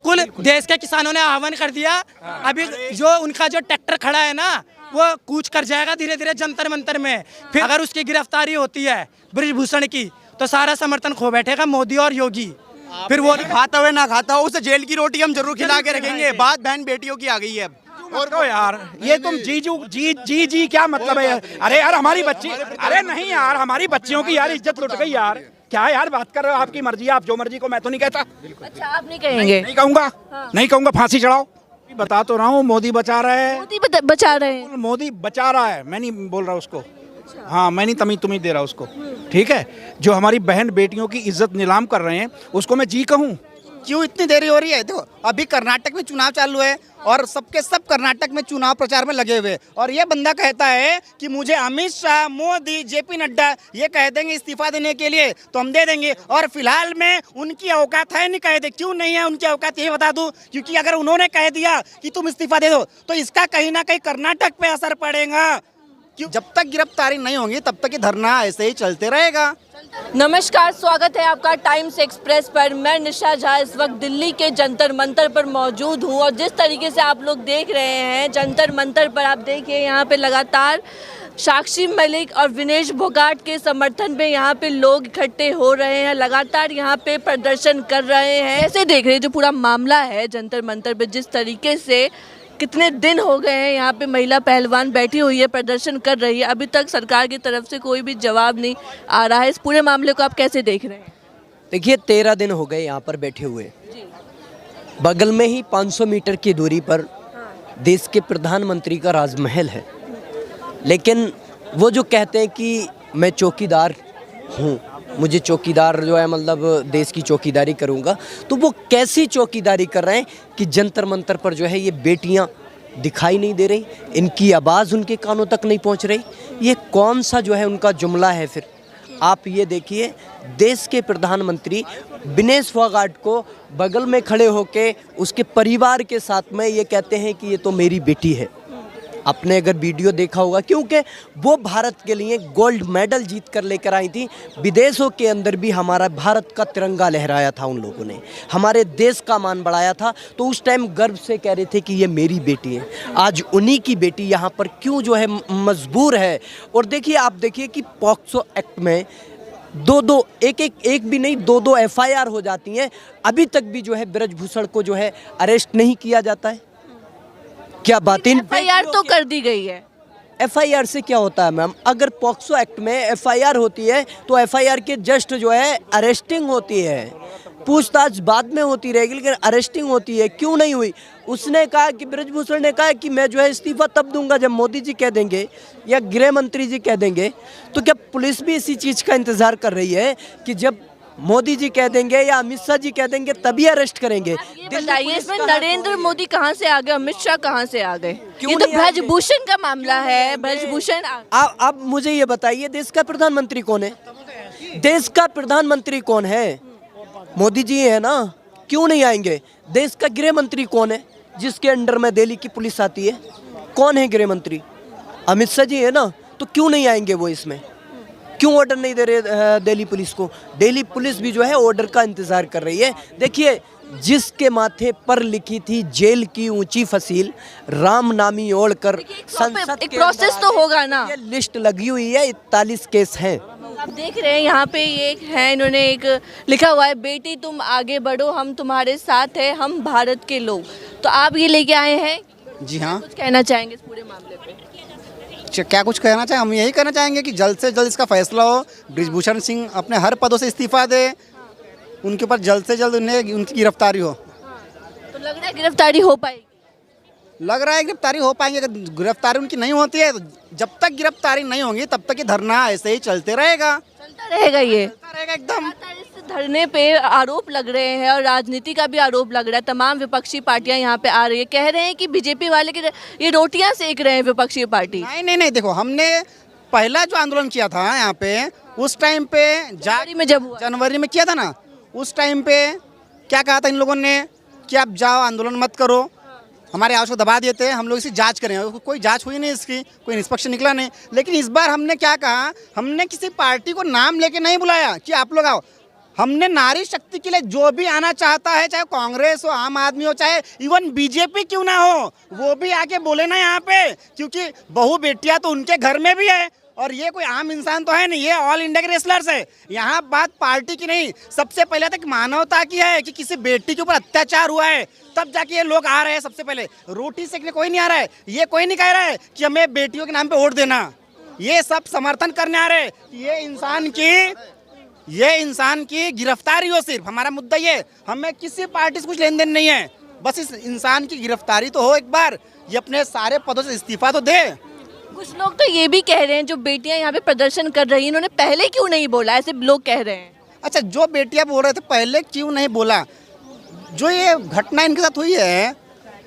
कुल देश के किसानों ने आह्वान कर दिया। अभी जो उनका जो ट्रैक्टर खड़ा है ना, वो कूच कर जाएगा धीरे धीरे जंतर मंतर में। फिर अगर उसकी गिरफ्तारी होती है ब्रिजभूषण की, तो सारा समर्थन खो बैठेगा मोदी और योगी। फिर वो खाता हुआ ना खाता हो, उसे जेल की रोटी हम जरूर खिला के रखेंगे। बात बहन बेटियों की आ गई है अब। और तो यार ये तुम जी क्या मतलब है? अरे यार हमारी बच्ची, अरे नहीं यार हमारी बच्चियों की यार इज्जत लुट गई यार। क्या यार बात कर रहे हो? आपकी मर्जी है, आप जो मर्जी को, मैं तो नहीं कहता। अच्छा, आप नहीं कहेंगे? नहीं कहूंगा, नहीं कहूंगा, फांसी चढ़ाओ। बता तो रहा हूँ, मोदी बचा रहा है। मोदी बचा रहे हैं। मोदी बचा रहा है, मैं नहीं बोल रहा उसको। हाँ, मैं नहीं तमी तुम्हें दे रहा उसको, ठीक है। जो हमारी बहन बेटियों की इज्जत नीलाम कर रहे हैं, उसको मैं जी कहूँ? क्यों इतनी देरी हो रही है? देखो अभी कर्नाटक में चुनाव चालू है और सबके सब कर्नाटक में चुनाव प्रचार में लगे हुए, और ये बंदा कहता है कि मुझे अमित शाह, मोदी, जेपी नड्डा ये कह देंगे इस्तीफा देने के लिए तो हम दे देंगे। और फिलहाल में उनकी औकात है नहीं कह दे। क्यों नहीं है उनकी औकात, ये बता दूं। क्योंकि अगर उन्होंने कह दिया कि तुम इस्तीफा दे दो, तो इसका कहीं ना कहीं कर्नाटक पे असर पड़ेगा। क्यों? जब तक गिरफ्तारी नहीं होगी तब तक ये धरना ऐसे ही चलते रहेगा। नमस्कार, स्वागत है आपका टाइम्स एक्सप्रेस पर। मैं निशा झा इस वक्त दिल्ली के जंतर मंतर पर मौजूद हूं, और जिस तरीके से आप लोग देख रहे हैं जंतर मंतर पर, आप देखिए यहाँ पे लगातार साक्षी मलिक और विनेश फोगाट के समर्थन में यहाँ पे लोग इकट्ठे हो रहे हैं, लगातार यहाँ पे प्रदर्शन कर रहे हैं। ऐसे देख रहे हैं जो पूरा मामला है जंतर मंतर पे, जिस तरीके से कितने दिन हो गए हैं यहाँ पे महिला पहलवान बैठी हुई है, प्रदर्शन कर रही है। अभी तक सरकार की तरफ से कोई भी जवाब नहीं आ रहा है। इस पूरे मामले को आप कैसे देख रहे हैं? देखिए 13 दिन हो गए यहाँ पर बैठे हुए। बगल में ही 500 मीटर की दूरी पर देश के प्रधानमंत्री का राजमहल है, लेकिन वो जो कहते हैं कि मैं चौकीदार हूँ, मुझे चौकीदार जो है मतलब देश की चौकीदारी करूँगा, तो वो कैसी चौकीदारी कर रहे हैं कि जंतर मंतर पर जो है ये बेटियाँ दिखाई नहीं दे रही, इनकी आवाज़ उनके कानों तक नहीं पहुँच रही। ये कौन सा जो है उनका जुमला है? फिर आप ये देखिए, देश के प्रधानमंत्री विनेश फोगाट को बगल में खड़े होके उसके परिवार के साथ में ये कहते हैं कि ये तो मेरी बेटी है। आपने अगर वीडियो देखा होगा, क्योंकि वो भारत के लिए गोल्ड मेडल जीत कर लेकर आई थी। विदेशों के अंदर भी हमारा भारत का तिरंगा लहराया था उन लोगों ने, हमारे देश का मान बढ़ाया था। तो उस टाइम गर्व से कह रहे थे कि ये मेरी बेटी है। आज उन्हीं की बेटी यहाँ पर क्यों जो है मजबूर है। और देखिए, आप देखिए कि पॉक्सो एक्ट में दो एक भी नहीं, दो FIR हो जाती हैं। अभी तक भी जो है ब्रजभूषण को जो है अरेस्ट नहीं किया जाता है। क्या बात? FIR तो कर दी गई है। FIR से क्या होता है मैम? अगर पॉक्सो एक्ट में FIR होती है तो FIR के जस्ट जो है अरेस्टिंग होती है, पूछताछ बाद में होती रहेगी, लेकिन अरेस्टिंग होती है। क्यों नहीं हुई? उसने कहा कि ब्रजभूषण ने कहा कि मैं जो है इस्तीफा तब दूंगा जब मोदी जी कह देंगे या गृह मंत्री जी कह देंगे। तो क्या पुलिस भी इसी चीज़ का इंतज़ार कर रही है कि जब मोदी जी कह देंगे या अमित शाह जी कह देंगे तभी अरेस्ट करेंगे? बताइए, इसमें नरेंद्र मोदी कहाँ से आ गए, अमित शाह कहाँ से आ गए? ये तो ब्रजभूषण का मामला है। ब्रजभूषण आप मुझे ये बताइए, देश का प्रधानमंत्री कौन है? देश का प्रधानमंत्री कौन है? मोदी जी है ना, क्यों नहीं आएंगे? देश का गृह मंत्री कौन है जिसके अंडर में दिल्ली की पुलिस आती है? कौन है गृह मंत्री? अमित शाह जी है ना, तो क्यों नहीं आएंगे वो? इसमें क्यों ऑर्डर नहीं दे रहे दिल्ली पुलिस को? दिल्ली पुलिस भी जो है ऑर्डर का इंतजार कर रही है। देखिए, जिसके माथे पर लिखी थी जेल की ऊंची फसील, राम नामी ओढ़कर संसद एक प्रोसेस तो होगा ना। ये लिस्ट लगी हुई है, 41 केस हैं। आप देख रहे हैं यहाँ पे ये है, इन्होंने एक लिखा हुआ है, बेटी तुम आगे बढ़ो, हम तुम्हारे साथ हैं, हम भारत के लोग। तो आप ये लेके आए हैं? जी हाँ। कुछ कहना चाहेंगे इस पूरे मामले पे? क्या कुछ कहना चाहें? हम यही कहना चाहेंगे कि जल्द से जल्द इसका फैसला हो, ब्रिजभूषण सिंह अपने हर पदों से इस्तीफा दे, उनके ऊपर जल्द से जल्द उनकी गिरफ्तारी हो। तो लग रहा है गिरफ्तारी हो पाएगी? लग रहा है गिरफ्तारी हो पाएंगे। अगर गिरफ्तारी उनकी नहीं होती है तो जब तक गिरफ्तारी नहीं होगी तब तक ये धरना ऐसे ही चलते रहेगा। चलता रहेगा, ये चलता रहेगा एकदम। इस धरने पे आरोप लग रहे हैं और राजनीति का भी आरोप लग रहा है। तमाम विपक्षी पार्टियां यहाँ पे आ रही है, कह रहे हैं कि बीजेपी वाले के ये रोटियां सेक रहे हैं विपक्षी पार्टी। नहीं, देखो हमने पहला जो आंदोलन किया था यहाँ पे, उस टाइम पे जनवरी में किया था ना, उस टाइम पे क्या कहा था इन लोगों ने कि आप जाओ आंदोलन मत करो, हमारे आवाज़ को दबा देते हैं, हम लोग इसकी जांच करें। कोई जांच हुई नहीं इसकी, कोई निष्पक्ष निकला नहीं। लेकिन इस बार हमने क्या कहा, हमने किसी पार्टी को नाम लेके नहीं बुलाया कि आप लोग आओ, हमने नारी शक्ति के लिए जो भी आना चाहता है, चाहे कांग्रेस हो, आम आदमी हो, चाहे इवन बीजेपी क्यों ना हो, वो भी आके बोले ना यहाँ पे, क्योंकि बहू बेटियां तो उनके घर में भी है और ये कोई आम इंसान तो है नहीं, ये ऑल इंडिया के रेसलर्स है। यहाँ बात पार्टी की नहीं, सबसे पहले तक मानवता की है कि किसी बेटी के ऊपर अत्याचार हुआ है, तब जाके ये लोग आ रहे हैं। सबसे पहले रोटी सेकने कोई नहीं आ रहा है, ये कोई नहीं कह रहा है कि हमें बेटियों के नाम पे वोट देना, ये सब समर्थन करने आ रहे हैं। ये इंसान की गिरफ्तारी हो, सिर्फ हमारा मुद्दा ये, हमें किसी पार्टी से कुछ लेन देन नहीं है, बस इस इंसान की गिरफ्तारी तो हो एक बार, ये अपने सारे पदों से इस्तीफा तो दे। कुछ लोग तो ये भी कह रहे हैं जो बेटियां यहाँ पे प्रदर्शन कर रही हैं, इन्होंने पहले क्यों नहीं बोला, ऐसे लोग कह रहे हैं। अच्छा, जो बेटियां बोल रहे थे पहले क्यों नहीं बोला, जो ये घटना इनके साथ हुई है,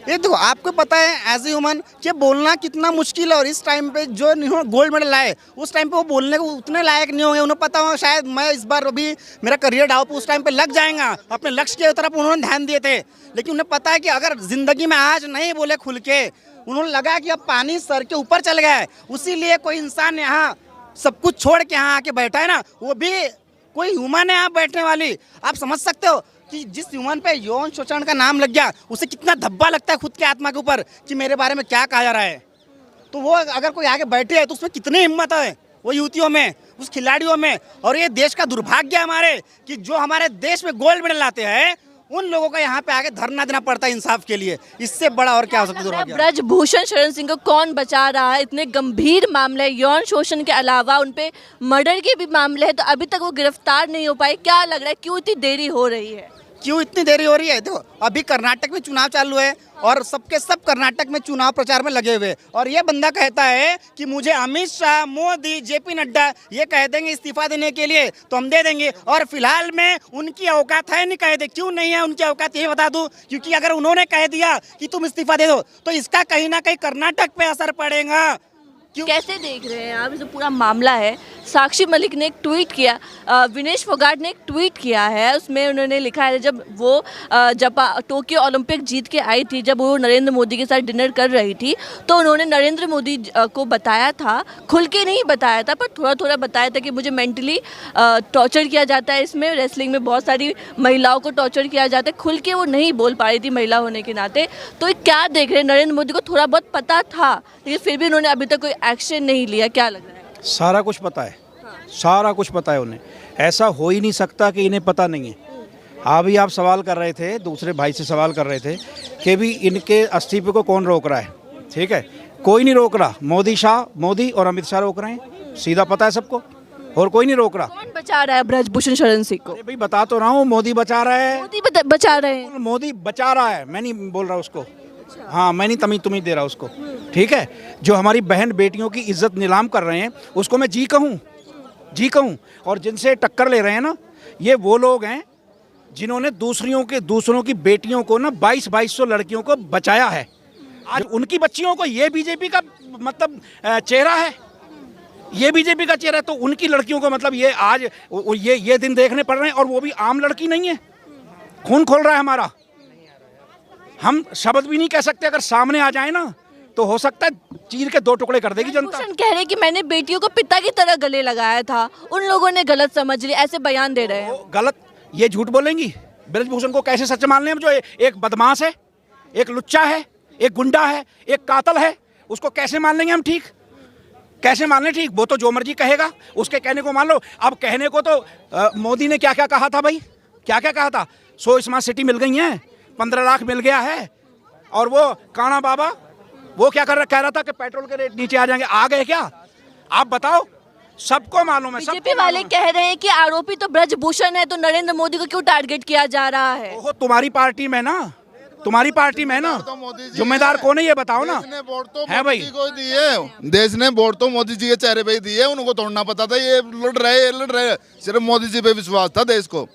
ये देखो आपको पता है एज ए ह्यूमन कि बोलना कितना मुश्किल है, और इस टाइम पे जो गोल्ड मेडल लाए उस टाइम पे वो बोलने को उतने लायक नहीं होंगे। उन्हें पता हो शायद मैं इस बार अभी मेरा करियर डाउन उस टाइम पे लग जाएगा, अपने लक्ष्य की तरफ उन्होंने ध्यान दिए थे, लेकिन उन्हें पता है कि अगर जिंदगी में आज नहीं बोले खुल के, उन्होंने लगा कि अब पानी सर के ऊपर चल गया है, उसीलिए कोई इंसान यहाँ सब कुछ छोड़ के यहाँ आके बैठा है ना, वो भी कोई ह्यूमन है यहाँ बैठने वाली। आप समझ सकते हो कि जिस ह्यूमन पे यौन शोषण का नाम लग गया, उसे कितना धब्बा लगता है खुद के आत्मा के ऊपर कि मेरे बारे में क्या कहा जा रहा है। तो वो अगर कोई आगे बैठे है तो उसमें कितनी हिम्मत है वो युवतियों में, उस खिलाड़ियों में। और ये देश का दुर्भाग्य है हमारे कि जो हमारे देश में गोल्ड मेडल लाते हैं उन लोगों को यहाँ पे आगे धरना देना पड़ता है इंसाफ के लिए। इससे बड़ा और क्या हो सकता है दुर्भाग्य। ब्रजभूषण शरण सिंह को कौन बचा रहा है? इतने गंभीर मामले, यौन शोषण के अलावा उन पे मर्डर के भी मामले हैं, तो अभी तक वो गिरफ्तार नहीं हो पाए। क्या लग रहा है क्यों इतनी देरी हो रही है? क्यों इतनी देरी हो रही है? देखो अभी कर्नाटक में चुनाव चालू है और सबके सब कर्नाटक में चुनाव प्रचार में लगे हुए, और ये बंदा कहता है कि मुझे अमित शाह, मोदी, जेपी नड्डा ये कह देंगे इस्तीफा देने के लिए तो हम दे देंगे। और फिलहाल में उनकी औकात है नहीं कह दे। क्यों नहीं है उनकी औकात, ये बता दूं, क्योंकि अगर उन्होंने कह दिया कि तुम इस्तीफा दे दो तो इसका कहीं ना कहीं कर्नाटक पे असर पड़ेगा। कैसे देख रहे हैं आप जो पूरा मामला है? साक्षी मलिक ने एक ट्वीट किया, विनेश फोगाट ने एक ट्वीट किया है, उसमें उन्होंने लिखा है जब वो टोक्यो ओलंपिक जीत के आई थी, जब वो नरेंद्र मोदी के साथ डिनर कर रही थी, तो उन्होंने नरेंद्र मोदी को बताया था, खुल के नहीं बताया था पर थोड़ा थोड़ा बताया था कि मुझे मेंटली टॉर्चर किया जाता है, इसमें रेसलिंग में बहुत सारी महिलाओं को टॉर्चर किया जाता है। खुल के वो नहीं बोल पा रही थी महिला होने के नाते। तो क्या देख रहे हैं, नरेंद्र मोदी को थोड़ा बहुत पता था लेकिन फिर भी उन्होंने अभी तक कोई एक्शन नहीं लिया, क्या लग रहा है? सारा कुछ पता है, सारा कुछ पता है उन्हें। ऐसा हो ही नहीं सकता कि इन्हें पता नहीं है। अभी आप सवाल कर रहे थे, दूसरे भाई से सवाल कर रहे थे कि भी इनके इस्तीफे को कौन रोक रहा है। ठीक है, कोई नहीं रोक रहा। मोदी और अमित शाह रोक रहे हैं, सीधा पता है सबको, और कोई नहीं रोक रहा। कौन बचा रहा है ब्रजभूषण शरण सिंह को? भाई बता तो रहा हूँ, मोदी बचा रहा है। बचा रहे हैं, मोदी बचा रहा है, मैं नहीं बोल रहा उसको। हाँ, मैं नहीं तुम्हें दे रहा उसको। ठीक है, जो हमारी बहन बेटियों की इज्जत नीलाम कर रहे हैं उसको मैं जी कहूँ। और जिनसे टक्कर ले रहे हैं ना, ये वो लोग हैं जिन्होंने दूसरों की बेटियों को ना 2200 लड़कियों को बचाया है। आज उनकी बच्चियों को ये बीजेपी का मतलब चेहरा है, ये बीजेपी का चेहरा है, तो उनकी लड़कियों को मतलब ये आज ये दिन देखने पड़ रहे हैं। और वो भी आम लड़की नहीं है, खून खोल रहा है हमारा। हम शब्द भी नहीं कह सकते, अगर सामने आ जाए ना तो हो सकता है चीर के 2 टुकड़े कर देगी जनता। कह रहे कि मैंने बेटियों को पिता की तरह गले लगाया था, उन लोगों ने गलत समझ लिया, ऐसे बयान दे रहे हैं। गलत, ये झूठ बोलेंगी। ब्रजभूषण को कैसे सच मान लें हम, जो एक बदमाश है, एक लुच्चा है, एक गुंडा है, एक कातल है, उसको कैसे मान लेंगे हम? ठीक, कैसे मान लें? ठीक, वो तो जो मर्जी कहेगा, उसके कहने को मान लो। अब कहने को तो मोदी ने क्या क्या कहा था भाई, क्या क्या कहा था? 100 स्मार्ट सिटी मिल गई हैं, 15 लाख मिल गया है। और वो काना बाबा वो क्या कह रहा था कि पेट्रोल के रेट नीचे आ जाएंगे। आ गए क्या? आप बताओ, सबको मालूम है। बीजेपी वाले कह रहे हैं कि आरोपी तो ब्रजभूषण है, तो नरेंद्र मोदी को क्यों टारगेट किया जा रहा है? वो तुम्हारी पार्टी में ना, जिम्मेदार कौन है ये बताओ ना। है भाई, देश ने वोट तो मोदी जी के चेहरे पे ही दिए, उनको तोड़ना पता था। ये लड़ रहे सिर्फ मोदी जी पे विश्वास था देश को।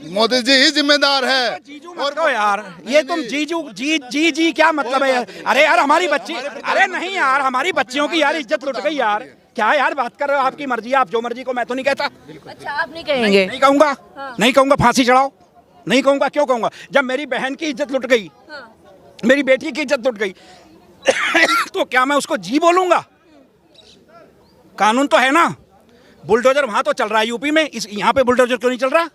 मोदी जी ही जिम्मेदार है। और तो यार ये तुम जी क्या मतलब है? अरे यार हमारी बच्ची, अरे नहीं यार हमारी बच्चियों की यार इज्जत लुट गई यार। क्या यार बात कर रहे हो? आपकी मर्जी, आप जो मर्जी को, मैं तो नहीं कहता। अच्छा, आप नहीं कहेंगे? नहीं कहूंगा, नहीं कहूंगा, फांसी चढ़ाओ, नहीं कहूंगा। क्यों कहूंगा? जब मेरी बहन की इज्जत लुट गई, मेरी बेटी की इज्जत लुट गई तो क्या मैं उसको जी बोलूंगा? कानून तो है ना। बुलडोजर वहां तो चल रहा है यूपी में, यहाँ पे बुलडोजर क्यों नहीं चल रहा?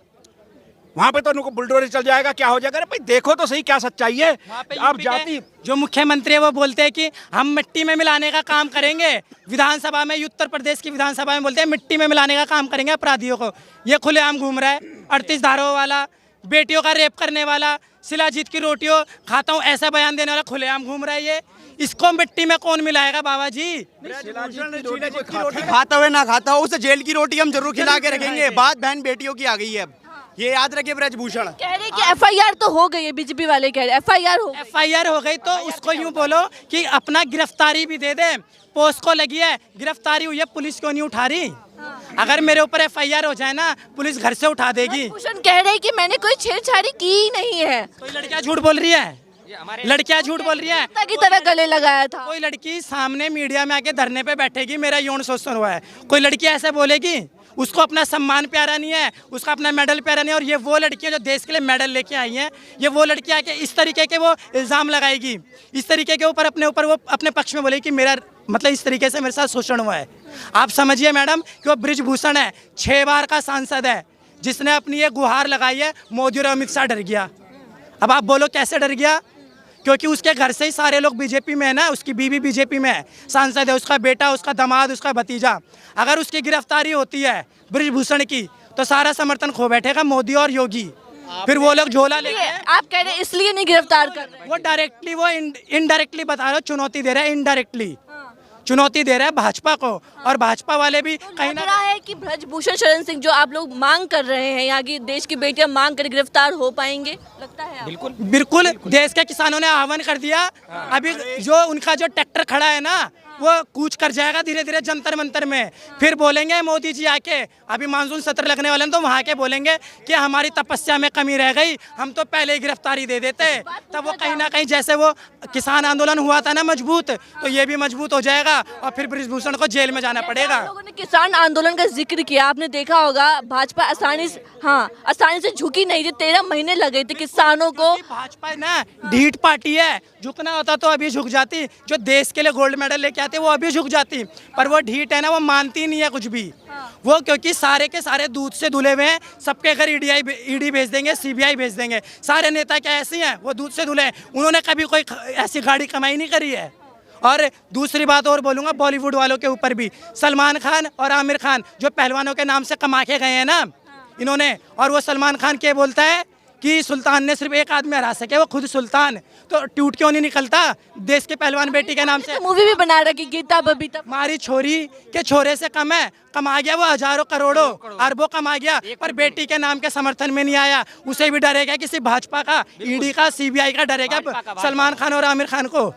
वहाँ पे तो उनको बुलडोजर चल जाएगा, क्या हो जाएगा। अरे भाई देखो तो सही क्या सच्चाई है। वहाँ पे आप यूपी जाति के जो मुख्यमंत्री है वो बोलते हैं कि हम मिट्टी में मिलाने का काम करेंगे। विधानसभा में, उत्तर प्रदेश की विधानसभा में बोलते हैं मिट्टी में मिलाने का काम करेंगे अपराधियों को। ये खुलेआम घूम रहा है, 38 धाराओं वाला, बेटियों का रेप करने वाला, शिलाजीत की रोटियों खाता हूँ ऐसा बयान देने वाला खुलेआम घूम रहा है ये। इसको मिट्टी में कौन मिलाएगा बाबा जी? खाता हुआ ना खाता हो उसे जेल की रोटी हम जरूर खिला के रखेंगे। बात बहन बेटियों की आ गई है, अब ये याद रखिए ब्रजभूषण। कह रहे कि एफआईआर तो हो गई है, बीजेपी वाले कह रहे एफआईआर हो गई। एफआईआर हो गई तो उसको यूं बोलो कि अपना गिरफ्तारी भी दे दे। पोस्ट को लगी है, गिरफ्तारी हुई है, पुलिस क्यों नहीं उठा रही? अगर मेरे ऊपर एफआईआर हो जाए ना, पुलिस घर से उठा देगी। भूषण कह रहे हैं कि मैंने कोई छेड़छाड़ी की ही नहीं है। कोई लड़कियां झूठ बोल रही है, लड़कियां झूठ बोल रही है। की तरह गले लगाया था। कोई लड़की सामने मीडिया में आके धरने पे बैठेगी मेरा यौन शोषण हुआ है, कोई लड़की ऐसे बोलेगी? उसको अपना सम्मान प्यारा नहीं है, उसका अपना मेडल प्यारा नहीं है। और ये वो लड़कियां जो देश के लिए मेडल लेके आई हैं, ये वो लड़कियां आके इस तरीके के वो इल्ज़ाम लगाएगी, इस तरीके के ऊपर अपने ऊपर वो अपने पक्ष में बोलेगी कि मेरा मतलब इस तरीके से मेरे साथ शोषण हुआ है। आप समझिए मैडम कि वो ब्रिजभूषण है, 6 बार का सांसद है, जिसने अपनी ये गुहार लगाई है। मोदी और अमित शाह डर गया। अब आप बोलो कैसे डर गया? क्योंकि उसके घर से ही सारे लोग बीजेपी में है ना, उसकी बीवी बीजेपी में है, सांसद है, उसका बेटा, उसका दामाद, उसका भतीजा। अगर उसकी गिरफ्तारी होती है ब्रिजभूषण की तो सारा समर्थन खो बैठेगा मोदी और योगी। फिर वो लोग झोला लेके आप कह रहे हैं इसलिए नहीं गिरफ्तार कर रहे। वो डायरेक्टली वो इनडायरेक्टली बता रहे हो, चुनौती दे रहे हैं, इनडायरेक्टली चुनौती दे रहा है भाजपा को। और भाजपा वाले भी कहीं लग ना रहा है कि ब्रजभूषण शरण सिंह जो आप लोग मांग कर रहे हैं, यहाँ की देश की बेटियां मांग कर गिरफ्तार हो पाएंगे, लगता है आपको? बिल्कुल देश के किसानों ने आह्वान कर दिया। अभी जो उनका जो ट्रैक्टर खड़ा है ना, वो कूच कर जाएगा धीरे धीरे जंतर मंतर में। फिर बोलेंगे मोदी जी आके, अभी मानसून सत्र लगने वाले हैं तो वहाँ के बोलेंगे कि हमारी तपस्या में कमी रह गई, हम तो पहले ही गिरफ्तारी दे देते। तब वो कहीं ना कहीं जैसे वो किसान आंदोलन हुआ था ना मजबूत, तो ये भी मजबूत हो जाएगा और फिर ब्रिजभूषण को जेल में जाना पड़ेगा। आप लोगों ने किसान आंदोलन का जिक्र किया, आपने देखा होगा भाजपा आसानी से झुकी नहीं थी। 13 महीने लगे थे किसानों को। भाजपा ना ढीठ पार्टी है, झुकना होता तो अभी झुक जाती। जो देश के लिए गोल्ड मेडल लेके आते वो अभी झुक जाती, पर वो ढीठ है ना, वो मानती नहीं है कुछ भी। वो क्योंकि सारे के सारे दूध से धुले हुए हैं, सबके घर ईडी भेज देंगे, सीबीआई भेज देंगे। सारे नेता क्या ऐसे हैं? वो दूध से धुले हैं, उन्होंने कभी कोई ऐसी गाड़ी कमाई नहीं करी है। और दूसरी बात और बोलूँगा बॉलीवुड वालों के ऊपर भी, सलमान खान और आमिर खान जो पहलवानों के नाम से कमा के गए हैं ना इन्होंने, और वो सलमान खान क्या बोलता है कि सुल्तान ने सिर्फ एक आदमी हरा सके, वो खुद सुल्तान। तो टूट क्यों नहीं निकलता देश के पहलवान बेटी के नाम से? मूवी भी बना रखी गीता बबीता। हमारी छोरी के छोरे से कम है, कमा गया वो हजारों करोड़ों अरबों कमा गया, पर बेटी के नाम के समर्थन में नहीं आया। उसे भी डरेगा किसी भाजपा का, ईडी का, सीबीआई का डरेगा सलमान खान और आमिर खान को।